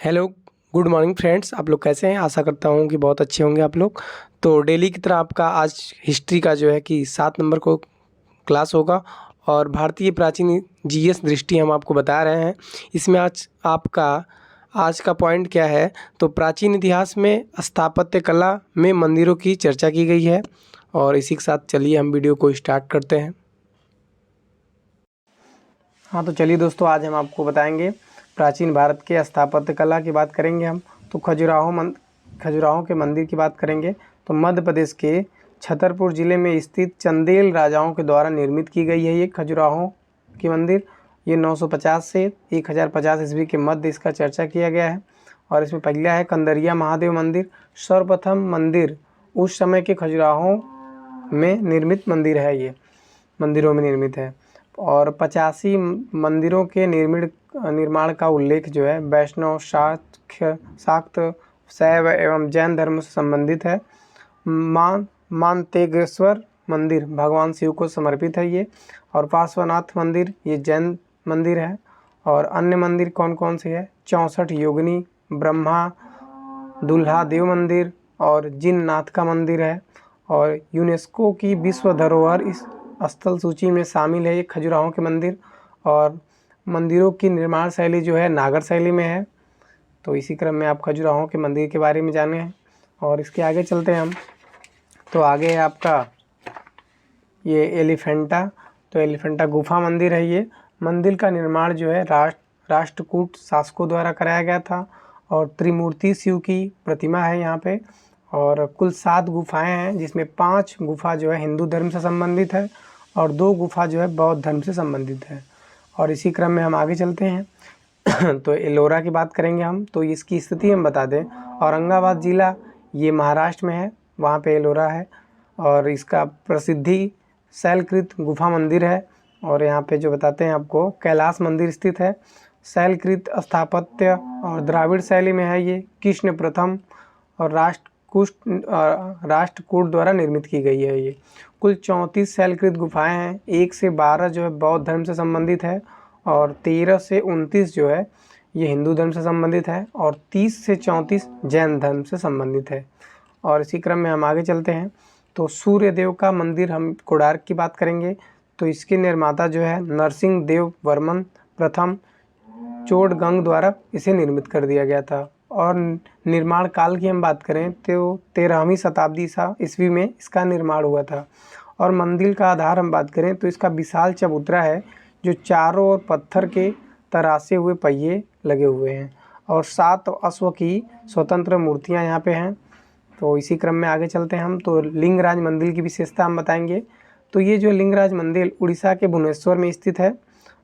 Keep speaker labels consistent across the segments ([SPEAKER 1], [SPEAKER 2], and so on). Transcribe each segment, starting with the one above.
[SPEAKER 1] Hello, good morning friends. आप लोग कैसे हैं? आशा करता हूँ कि बहुत अच्छे होंगे आप लोग। तो डेली की तरह आपका आज हिस्ट्री का जो है कि 7 नंबर को क्लास होगा और भारतीय प्राचीन जीएस दृष्टि हम आपको बता रहे हैं। इसमें आज का पॉइंट क्या है? तो प्राचीन इतिहास में स्थापत्य कला में मंदिरों की चर्चा की गई है और इसी के साथ चलिए हम वीडियो को स्टार्ट करते हैं। हाँ, तो चलिए दोस्तों, आज हम आपको बताएंगे प्राचीन भारत के स्थापत्य कला की बात करेंगे हम। तो खजुराहो के मंदिर की बात करेंगे। तो मध्य प्रदेश के छतरपुर ज़िले में स्थित चंदेल राजाओं के द्वारा निर्मित की गई है ये खजुराहो की मंदिर। ये 950 से 1050 ईस्वी के मध्य इसका चर्चा किया गया है। और इसमें पहला है कंदरिया महादेव मंदिर। सर्वप्रथम मंदिर उस समय के खजुराहो में निर्मित मंदिर है, ये मंदिरों में निर्मित है। और 85 मंदिरों के निर्माण का उल्लेख जो है वैष्णव, शाक्त, शैव एवं जैन धर्म से संबंधित है। मानतेगेश्वर मंदिर भगवान शिव को समर्पित है ये। और पार्श्वनाथ मंदिर ये जैन मंदिर है। और अन्य मंदिर कौन कौन से है? 64 योगिनी, ब्रह्मा दुल्हा देव मंदिर और जिननाथ का मंदिर है। और यूनेस्को की विश्व धरोहर इस स्थल सूची में शामिल है ये खजुराहो के मंदिर। और मंदिरों की निर्माण शैली जो है नागर शैली में है। तो इसी क्रम में आप खजुराहो के मंदिर के बारे में जाने हैं और इसके आगे चलते हैं हम। तो आगे है आपका ये एलिफेंटा। तो एलिफेंटा गुफा मंदिर है ये। मंदिर का निर्माण जो है राष्ट्रकूट शासकों द्वारा कराया गया था। और त्रिमूर्ति शिव की प्रतिमा है यहाँ पे। और कुल 7 गुफाएं हैं, जिसमें 5 गुफा जो है हिंदू धर्म से संबंधित है और 2 गुफा जो है बौद्ध धर्म से संबंधित है। और इसी क्रम में हम आगे चलते हैं। तो एलोरा की बात करेंगे हम। तो इसकी स्थिति हम बता दें, औरंगाबाद ज़िला ये महाराष्ट्र में है, वहाँ पे एलोरा है। और इसका प्रसिद्धि शैलकृत गुफा मंदिर है। और यहाँ पे जो बताते हैं आपको कैलाश मंदिर स्थित है। शैलकृत स्थापत्य और द्राविड़ शैली में है ये। कृष्ण प्रथम और राष्ट्रकूट द्वारा निर्मित की गई है ये। कुल 34 शैलकृत गुफाएं हैं। 1 से 12 जो है बौद्ध धर्म से संबंधित है और 13 से 29 जो है ये हिंदू धर्म से संबंधित है और 30 से 34 जैन धर्म से संबंधित है। और इसी क्रम में हम आगे चलते हैं। तो सूर्य देव का मंदिर हम कोणार्क की बात करेंगे। तो इसके निर्माता जो है नरसिंह देव वर्मन प्रथम चोड़गंग द्वारा इसे निर्मित कर दिया गया था। और निर्माण काल की हम बात करें तो 13वीं शताब्दी ईस्वी में इसका निर्माण हुआ था। और मंदिर का आधार हम बात करें तो इसका विशाल चबूतरा है, जो चारों ओर पत्थर के तरासे हुए पहिए लगे हुए हैं। और 7 अश्व की स्वतंत्र मूर्तियां यहाँ पे हैं। तो इसी क्रम में आगे चलते हैं हम। तो लिंगराज मंदिर की विशेषता हम बताएंगे। तो ये जो लिंगराज मंदिर उड़ीसा के भुवनेश्वर में स्थित है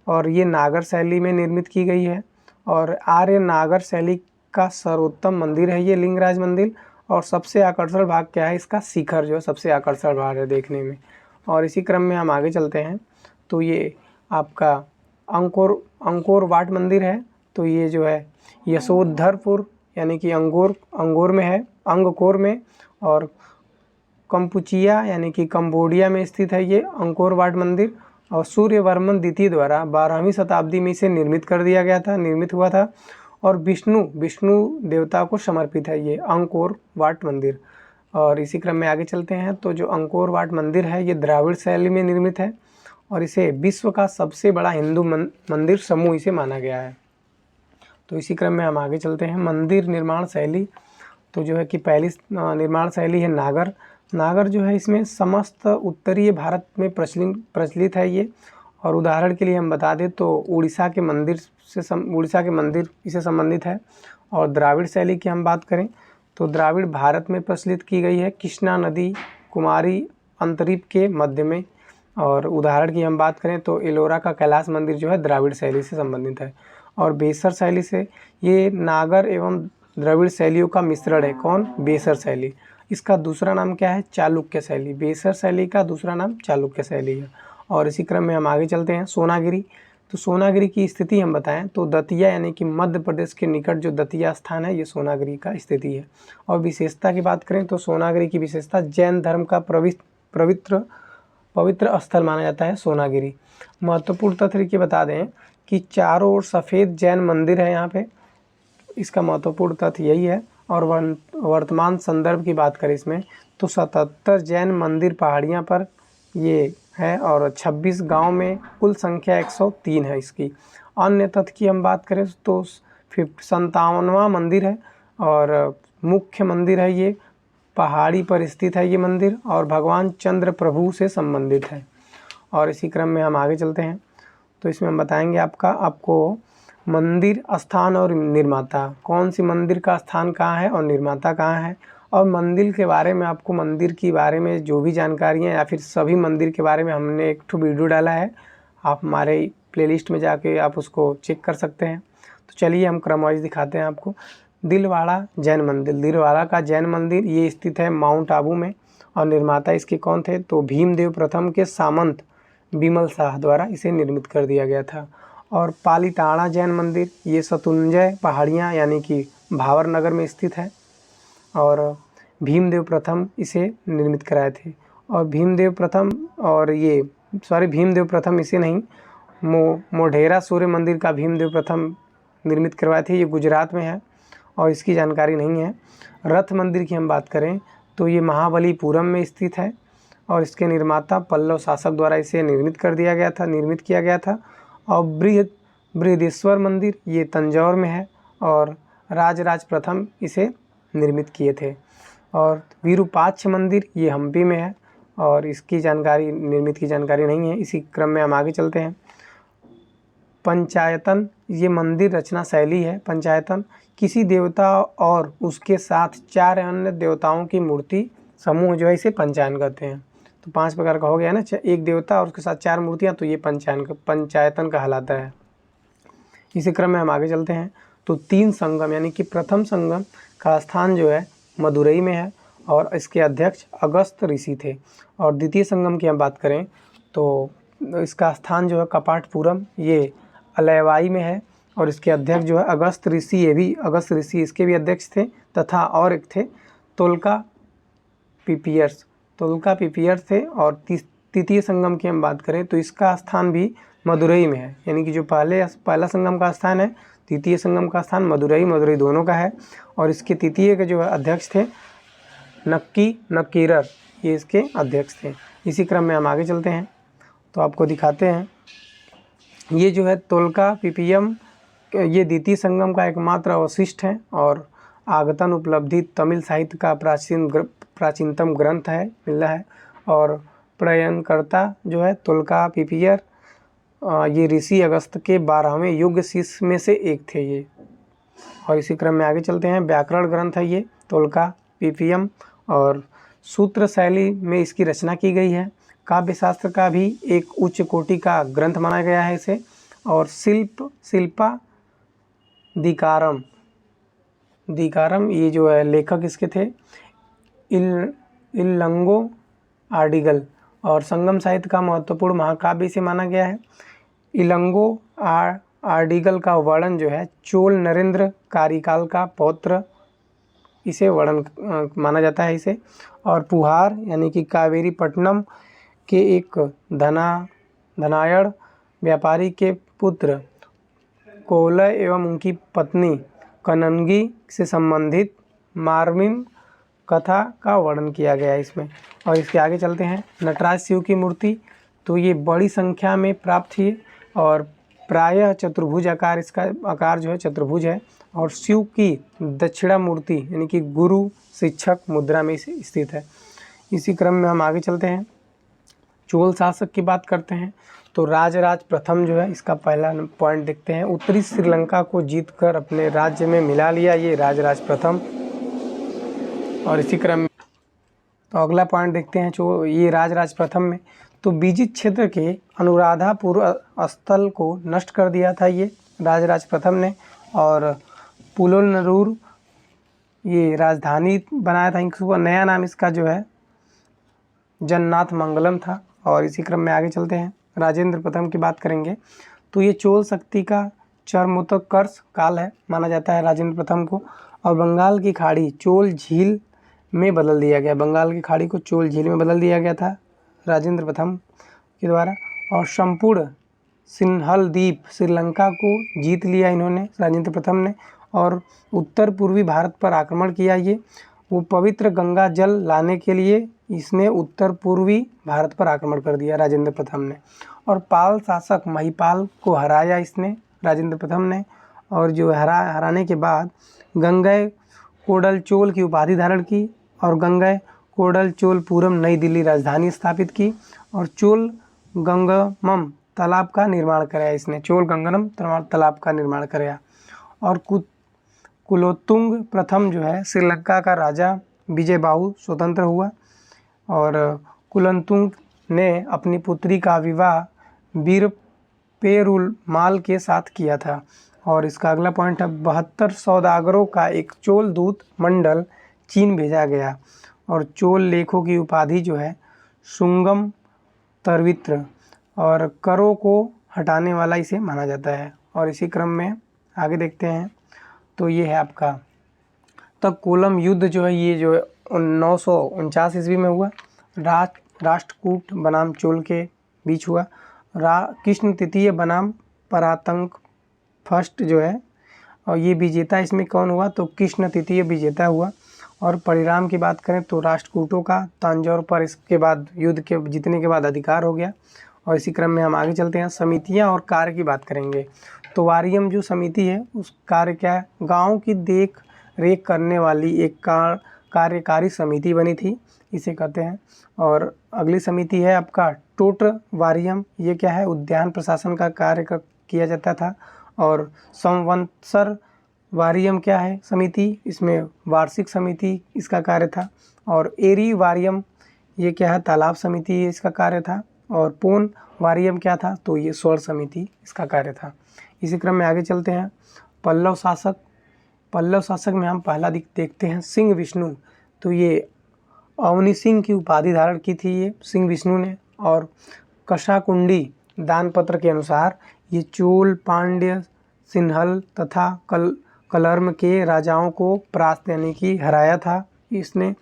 [SPEAKER 1] और ये नागर शैली में निर्मित की गई है। और आर्य नागर शैली का सर्वोत्तम मंदिर है ये लिंगराज मंदिर। और सबसे आकर्षण भाग क्या है? इसका शिखर जो सबसे आकर्षण भाग है देखने में। और इसी क्रम में हम आगे चलते हैं। तो ये आपका अंकोर वाट मंदिर है। तो ये जो है यशोधरपुर यानी कि अंगोर में है, अंगकोर में। और कंपुचिया यानी कि कंबोडिया में स्थित है ये अंकोर वाट मंदिर। और सूर्यवर्मन द्वितीय द्वारा 12वीं शताब्दी में इसे निर्मित हुआ था। और विष्णु देवता को समर्पित है ये अंकोर वाट मंदिर। और इसी क्रम में आगे चलते हैं। तो जो अंकोर वाट मंदिर है ये द्राविड़ शैली में निर्मित है और इसे विश्व का सबसे बड़ा हिंदू मंदिर समूह इसे माना गया है। तो इसी क्रम में हम आगे चलते हैं। मंदिर निर्माण शैली तो जो है कि पहली निर्माण शैली है नागर जो है इसमें समस्त उत्तरीय भारत में प्रचलित है ये। और उदाहरण के लिए हम बता दें तो उड़ीसा के मंदिर इससे संबंधित है। और द्राविड़ शैली की हम बात करें तो द्राविड़ भारत में प्रचलित की गई है, कृष्णा नदी कुमारी अंतरीप के मध्य में। और उदाहरण की हम बात करें तो एलोरा का कैलाश मंदिर जो है द्राविड़ शैली से संबंधित है। और बेसर शैली से ये नागर एवं द्रविड़ शैलियों का मिश्रण है। कौन? बेसर शैली। इसका दूसरा नाम क्या है? चालुक्य शैली। बेसर शैली का दूसरा नाम चालुक्य शैली है। और इसी क्रम में हम आगे चलते हैं। सोनागिरी। तो सोनागिरी की स्थिति हम बताएं तो दतिया यानी कि मध्य प्रदेश के निकट जो दतिया स्थान है ये सोनागिरी का स्थिति है। और विशेषता की बात करें तो सोनागिरी की विशेषता जैन धर्म का पवित्र स्थल माना जाता है सोनागिरी। महत्वपूर्ण तथ्य की बता दें कि चारों ओर सफ़ेद जैन मंदिर है यहाँ पे। इसका महत्वपूर्ण तथ्य यही है। और वर्तमान संदर्भ की बात करें इसमें तो 77 जैन मंदिर पहाड़ियाँ पर ये है और 26 गांव में कुल संख्या 103 है इसकी। अन्य तथ्य की हम बात करें तो 57वां मंदिर है और मुख्य मंदिर है ये, पहाड़ी पर स्थित है ये मंदिर और भगवान चंद्र प्रभु से संबंधित है। और इसी क्रम में हम आगे चलते हैं तो इसमें हम बताएंगे आपको मंदिर स्थान और निर्माता, कौन सी मंदिर का स्थान कहाँ है और निर्माता कहाँ है, और मंदिर के बारे में आपको मंदिर के बारे में जो भी जानकारियाँ या फिर सभी मंदिर के बारे में हमने एक ठो वीडियो डाला है, आप हमारे प्लेलिस्ट में जाके आप उसको चेक कर सकते हैं। तो चलिए हम क्रम वाइज दिखाते हैं आपको। दिलवाड़ा जैन मंदिर, दिलवाड़ा का जैन मंदिर ये स्थित है माउंट आबू में और निर्माता इसके कौन थे तो भीमदेव प्रथम के सामंत बिमल शाह द्वारा इसे निर्मित कर दिया गया था। और पालीताड़ा जैन मंदिर ये शत्रुंजय पहाड़ियाँ यानी कि भावर नगर में स्थित है और भीमदेव प्रथम इसे निर्मित कराए थे। और भीमदेव प्रथम इसे नहीं, मोढेरा सूर्य मंदिर का भीमदेव प्रथम निर्मित करवाए थे, ये गुजरात में है और इसकी जानकारी नहीं है। रथ मंदिर की हम बात करें तो ये महाबलीपुरम में स्थित है और इसके निर्माता पल्लव शासक द्वारा इसे निर्मित किया गया था। और बृहदेश्वर मंदिर ये तंजौर में है और राजराज प्रथम इसे निर्मित किए थे। और विरूपाक्ष मंदिर ये हम्पी में है और इसकी निर्मित की जानकारी नहीं है। इसी क्रम में हम आगे चलते हैं। पंचायतन ये मंदिर रचना शैली है। पंचायतन किसी देवता और उसके साथ 4 अन्य देवताओं की मूर्ति समूह जो है इसे पंचायन कहते हैं। तो 5 प्रकार का हो गया ना, एक देवता और उसके साथ 4 मूर्तियाँ, तो ये पंचायतन कहलाता है। इसी क्रम में हम आगे चलते हैं तो 3 संगम यानी कि प्रथम संगम का स्थान जो है मदुरई में है और इसके अध्यक्ष अगस्त ऋषि थे। और द्वितीय संगम की हम बात करें तो इसका स्थान जो है कपाटपुरम ये अलैवाई में है और इसके अध्यक्ष जो है अगस्त ऋषि इसके भी अध्यक्ष थे। तथा और एक थे तोलका पीपियर्स थे। और तृतीय संगम की हम बात करें तो इसका स्थान भी मदुरई में है, यानी कि जो पहला संगम का स्थान है, तृतीय संगम का स्थान मदुरई दोनों का है। और इसके तृतीय के जो अध्यक्ष थे नक्कीरर, ये इसके अध्यक्ष थे। इसी क्रम में हम आगे चलते हैं तो आपको दिखाते हैं। ये जो है तोलका पीपियम ये द्वितीय संगम का एकमात्र अवशिष्ट है और आगतन उपलब्धि तमिल साहित्य का प्राचीनतम ग्रंथ है मिला है। और प्रयनकर्ता जो है तोलका पीपियर ये ऋषि अगस्त के 12वें युग शिष्य में से एक थे ये। और इसी क्रम में आगे चलते हैं। व्याकरण ग्रंथ है ये तोलका पीपियम और सूत्र शैली में इसकी रचना की गई है। काव्य शास्त्र का भी एक उच्च कोटि का ग्रंथ माना गया है इसे। और शिल्पा दिकारम ये जो है लेखक इसके थे इलंगो आर्डिगल। और संगम साहित्य का महत्वपूर्ण महाकाव्य इसे माना गया है। इलंगो आर्डिगल का वर्णन जो है चोल नरेंद्र कारिकाल का पौत्र इसे वर्णन माना जाता है इसे। और पुहार यानी कि कावेरी पट्टनम के एक धनायण व्यापारी के पुत्र कोलय एवं उनकी पत्नी कनंगी से संबंधित मार्मिम कथा का वर्णन किया गया है इसमें। और इसके आगे चलते हैं। नटराज शिव की मूर्ति तो ये बड़ी संख्या में प्राप्त हुई और प्रायः चतुर्भुज आकार, इसका आकार जो है चतुर्भुज है। और शिव की दक्षिणा मूर्ति यानी कि गुरु शिक्षक मुद्रा में स्थित है। इसी क्रम में हम आगे चलते हैं। चोल शासक की बात करते हैं तो राजराज प्रथम जो है इसका पहला पॉइंट देखते हैं। उत्तरी श्रीलंका को जीतकर अपने राज्य में मिला लिया ये राजराज प्रथम। और इसी क्रम में तो अगला पॉइंट देखते हैं जो ये राजराज प्रथम में तो बीजित क्षेत्र के अनुराधापुर स्थल को नष्ट कर दिया था ये राजराज प्रथम ने। और पुलोलनरूर ये राजधानी बनाया था। इसका नया नाम इसका जो है जन्नाथ मंगलम था। और इसी क्रम में आगे चलते हैं। राजेंद्र प्रथम की बात करेंगे तो ये चोल शक्ति का चरमोत्कर्ष काल है माना जाता है राजेंद्र प्रथम को। और बंगाल की खाड़ी चोल झील में बदल दिया गया, बंगाल की खाड़ी को चोल झील में बदल दिया गया था राजेंद्र प्रथम के द्वारा। और संपूर्ण सिन्हल द्वीप श्रीलंका को जीत लिया इन्होंने राजेंद्र प्रथम ने। और उत्तर पूर्वी भारत पर आक्रमण किया। ये वो पवित्र गंगा जल लाने के लिए इसने उत्तर पूर्वी भारत पर आक्रमण कर दिया राजेंद्र प्रथम ने। और पाल शासक महिपाल को हराया इसने राजेंद्र प्रथम ने, और जो हराने के बाद गंगई कोडल चोल की उपाधि धारण की और गंगई कोडल चोलपुरम नई दिल्ली राजधानी स्थापित की और चोल गंगमम तालाब का निर्माण कराया इसने, चोल गंगमम तालाब का निर्माण कराया। और कुलोत्तुंग प्रथम जो है श्रीलंका का राजा विजयबाहु स्वतंत्र हुआ और कुलोत्तुंग ने अपनी पुत्री का विवाह वीर पेरुमाल के साथ किया था। और इसका अगला पॉइंट है 72 सौदागरों का एक चोल दूत मंडल चीन भेजा गया और चोल लेखों की उपाधि जो है सुंगम तरवित्र और करों को हटाने वाला इसे माना जाता है। और इसी क्रम में आगे देखते हैं तो ये है आपका तब कोलम युद्ध जो है ये जो 949 ईस्वी में हुआ। राष्ट्रकूट बनाम चोल के बीच हुआ। कृष्ण तृतीय बनाम परातंक फर्स्ट जो है, और ये विजेता इसमें कौन हुआ तो कृष्ण तृतीय विजेता हुआ। और परिणाम की बात करें तो राष्ट्रकूटों का तंजौर पर इसके बाद युद्ध के जीतने के बाद अधिकार हो गया। और इसी क्रम में हम आगे चलते हैं, समितियां और कार्य की बात करेंगे। तो वारियम जो समिति है उस कार्य क्या है, गाँव की देख रेख करने वाली एक कार्यकारी समिति बनी थी, इसे कहते हैं। और अगली समिति है आपका टोट वारियम, ये क्या है उद्यान प्रशासन का कार्य किया जाता था। और संवत्सर वारियम क्या है समिति, इसमें वार्षिक समिति इसका कार्य था। और एरी वारियम ये क्या है तालाब समिति इसका कार्य था। और पोन वारियम क्या था तो ये स्वर्ण समिति इसका कार्य था। इसी क्रम में आगे चलते हैं, पल्लव शासक में हम पहला देखते हैं सिंह विष्णु। तो ये अवनी सिंह की उपाधि धारण की थी ये सिंह विष्णु ने। और कशाकुंडी दानपत्र के अनुसार ये चोल पांड्य सिन्हल तथा कलर्म के राजाओं को परास्त यानी कि हराया था इसने।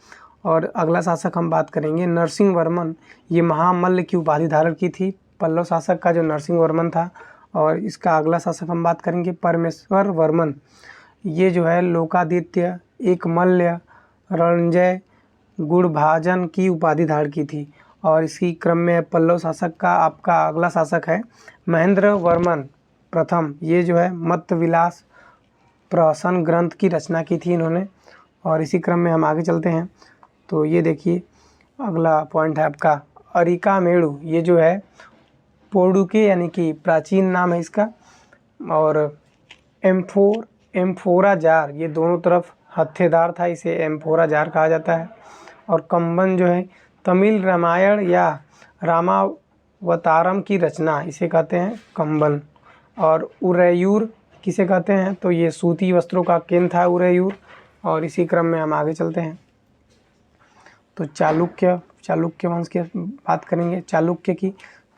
[SPEAKER 1] और अगला शासक हम बात करेंगे नरसिंह वर्मन, ये महामल्ल की उपाधि धारण की थी पल्लव शासक का जो नरसिंह वर्मन था। और इसका अगला शासक हम बात करेंगे परमेश्वर वर्मन, ये जो है लोकादित्य एक मल्ल रणजय गुणभाजन की उपाधि धारण की थी। और इसी क्रम में पल्लव शासक का आपका अगला शासक है महेंद्र वर्मन प्रथम, ये जो है मत विलास प्रहसन ग्रंथ की रचना की थी इन्होंने। और इसी क्रम में हम आगे चलते हैं तो ये देखिए अगला पॉइंट है आपका अरिकामेड़ु, ये जो है पोर्डुके यानी कि प्राचीन नाम है इसका। और एम्फोरा जार, ये दोनों तरफ हत्थेदार था, इसे एम्फोरा जार कहा जाता है। और कंबन जो है तमिल रामायण या रामावतारम की रचना, इसे कहते हैं कंबन। और उरैयूर किसे कहते हैं तो ये सूती वस्त्रों का केंद्र था उरैयूर। और इसी क्रम में हम आगे चलते हैं तो चालुक्य वंश की बात करेंगे।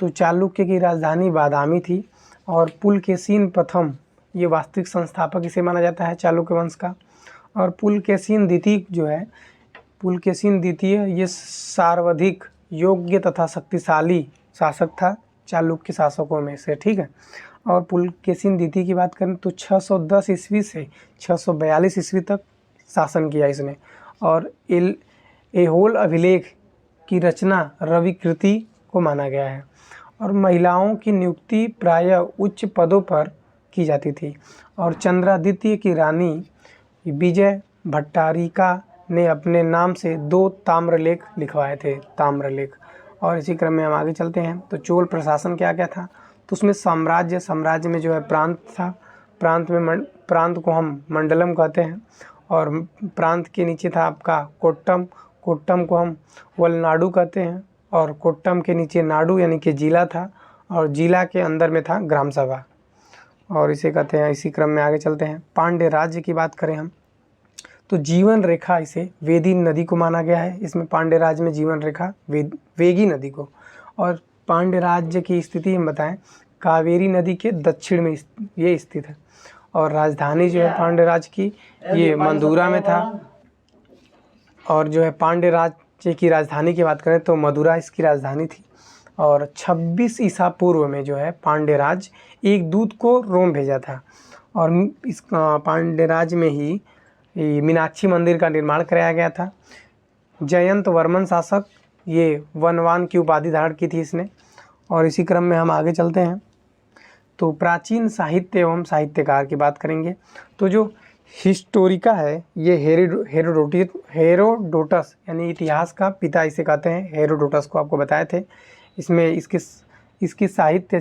[SPEAKER 1] चालुक्य की राजधानी बादामी थी। और पुलकेशिन प्रथम ये वास्तविक संस्थापक इसे माना जाता है चालुक्य वंश का। और पुलकेशिन द्वितीय ये सर्वाधिक योग्य तथा शक्तिशाली शासक था चालुक्य शासकों में से, ठीक है। और पुलकेशिन द्वितीय की बात करें तो 610 ईस्वी से 642 ईस्वी तक शासन किया इसने। और एहोल अभिलेख की रचना रविकृति को माना गया है। और महिलाओं की नियुक्ति प्रायः उच्च पदों पर की जाती थी। और चंद्रादित्य की रानी विजय भट्टारिका ने अपने नाम से 2 ताम्रलेख लिखवाए थे, ताम्रलेख। और इसी क्रम में हम आगे चलते हैं तो चोल प्रशासन क्या क्या था तो उसमें साम्राज्य में जो है प्रांत था, प्रांत को हम मंडलम कहते हैं। और प्रांत के नीचे था आपका कोट्टम को हम वलनाडु कहते हैं। और कोट्टम के नीचे नाडु यानी कि जिला था। और जिला के अंदर में था ग्राम सभा, और इसे कहते हैं। इसी क्रम में आगे चलते हैं, पांड्य राज्य की बात करें हम तो जीवन रेखा इसे वेदी नदी को माना गया है। इसमें पांड्य राज्य में जीवन रेखा वेगी नदी को। और पांड्य राज्य की स्थिति हम बताएं कावेरी नदी के दक्षिण में ये स्थित है। और राजधानी जो है पांड्य राज्य की ये मदुरा में था। और जो है पांड्य राज्य की राजधानी की बात करें तो मदुरा इसकी राजधानी थी। और 26 ईसा पूर्व में जो है पांड्य राज्य एक दूत को रोम भेजा था। और इस पांड्य राज में ही मीनाक्षी मंदिर का निर्माण कराया गया था। जयंत वर्मन शासक, ये वनवान की उपाधि धारण की थी इसने। और इसी क्रम में हम आगे चलते हैं तो प्राचीन साहित्य एवं साहित्यकार की बात करेंगे। तो जो हिस्टोरिका है ये हेरोडोटस यानी इतिहास का पिता इसे कहते हैं, हेरोडोटस को आपको बताए थे। इसमें इसकी साहित्य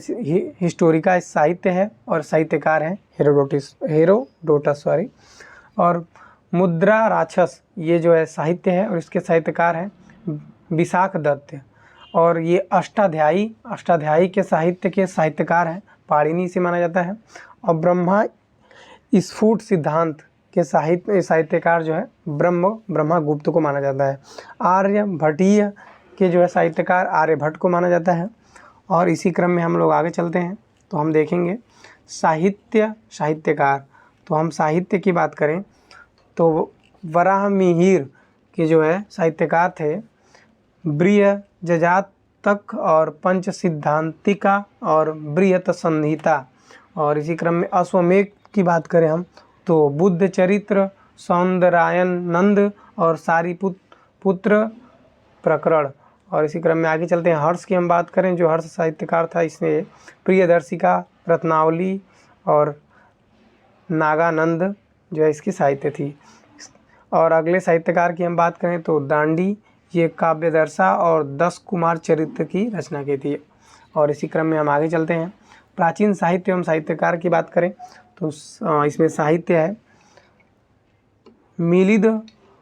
[SPEAKER 1] हिस्टोरिका साहित्य है और साहित्यकार है हेरोडोटस सॉरी। और मुद्रा राक्षस ये जो है साहित्य है और इसके साहित्यकार हैं विशाख दत्त। और ये अष्टाध्यायी के साहित्य के साहित्यकार हैं, पाणिनि से माना जाता है। और ब्रह्मा स्फुट सिद्धांत के साहित्यकार जो है ब्रह्मगुप्त को माना जाता है। आर्यभट्टीय के जो है साहित्यकार आर्यभट्ट को माना जाता है। और इसी क्रम में हम लोग आगे चलते हैं तो हम देखेंगे साहित्यकार। तो हम साहित्य की बात करें तो वराहमिहिर के जो है साहित्यकार थे बृहज्जातक और पंच सिद्धांतिका और बृहत संहिता। और इसी क्रम में अश्वमेध की बात करें हम तो बुद्ध चरित्र, सौंदरायन नंद और सारिपुत्र प्रकरण। और इसी क्रम में आगे चलते हैं। हर्ष की हम बात करें, जो हर्ष साहित्यकार था इसने प्रियदर्शिका, रत्नावली और नागानंद जो है इसकी साहित्य थी। और अगले साहित्यकार की हम बात करें तो दांडी, ये काव्यदर्शा और 10 कुमार चरित्र की रचना की थी। और इसी क्रम में हम आगे चलते हैं। प्राचीन साहित्य एवं साहित्यकार की बात करें तो इसमें साहित्य है मिलिंद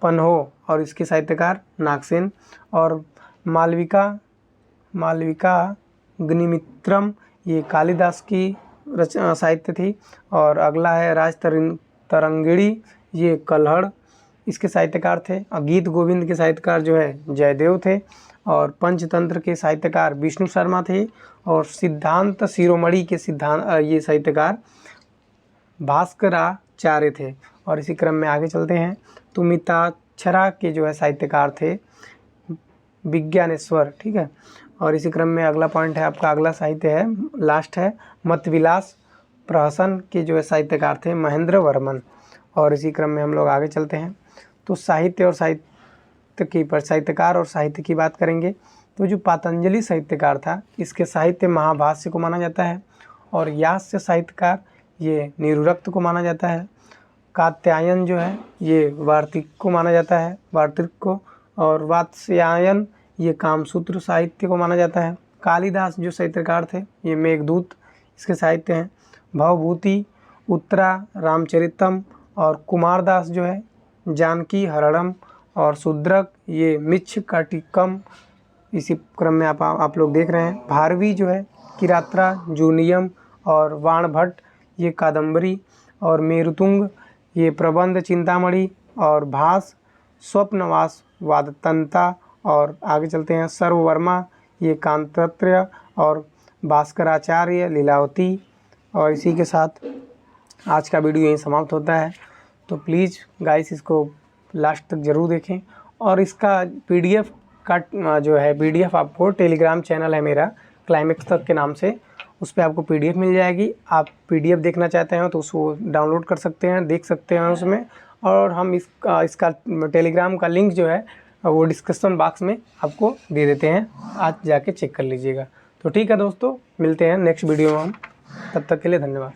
[SPEAKER 1] पन्हो और इसके साहित्यकार नागसेन। और मालविका अग्निमित्रम, ये कालिदास की साहित्य थी। और अगला है राजतरंगिणी, ये कल्हड़ इसके साहित्यकार थे। गीत गोविंद के साहित्यकार जो है जयदेव थे। और पंचतंत्र के साहित्यकार विष्णु शर्मा थे। और सिद्धांत शिरोमणि के ये साहित्यकार भास्कराचार्य थे। और इसी क्रम में आगे चलते हैं तो मिताक्षरा के जो है साहित्यकार थे विज्ञानेश्वर, ठीक है। और इसी क्रम में अगला पॉइंट है आपका, अगला साहित्य है लास्ट है मतविलास प्रहसन के जो है साहित्यकार थे महेंद्र वर्मन। और इसी क्रम में हम लोग आगे चलते हैं तो साहित्यकार और साहित्य की बात करेंगे। तो जो पातंजलि साहित्यकार था इसके साहित्य महाभाष्य को माना जाता है। और यास्य साहित्यकार ये निरुक्त को माना जाता है। कात्यायन जो है ये वार्तिक को माना जाता है, वार्तिक को। और वात्स्यायन ये कामसूत्र साहित्य को माना जाता है। कालिदास जो साहित्यकार थे ये मेघदूत इसके साहित्य हैं। भवभूति, उत्तरा, रामचरितम और कुमारदास जो है जानकी हरणम और शूद्रक ये मिच्छकटिकम इसी क्रम में आप लोग देख रहे हैं। भारवी जो है किरात्रा, जूनियम और वाणभट्ट ये कादम्बरी। और मेरुतुंग ये प्रबंध चिंतामणि। और भास, स्वप्नवास, वादतंता। और आगे चलते हैं सर्ववर्मा ये कांतत्र्य और भास्कराचार्य लीलावती। और इसी के साथ आज का वीडियो यहीं समाप्त होता है। तो प्लीज़ गाइस इसको लास्ट तक ज़रूर देखें। और इसका PDF का जो है PDF आपको टेलीग्राम चैनल है मेरा क्लाइमेक्स तक के नाम से, उस पर आपको PDF मिल जाएगी। आप PDF देखना चाहते हैं तो उसको डाउनलोड कर सकते हैं, देख सकते हैं उसमें। और हम इसका टेलीग्राम का लिंक जो है वो डिस्क्रिप्शन बॉक्स में आपको दे देते हैं, आज जाके चेक कर लीजिएगा। तो ठीक है दोस्तों, मिलते हैं नेक्स्ट वीडियो में हम, तब तक के लिए धन्यवाद।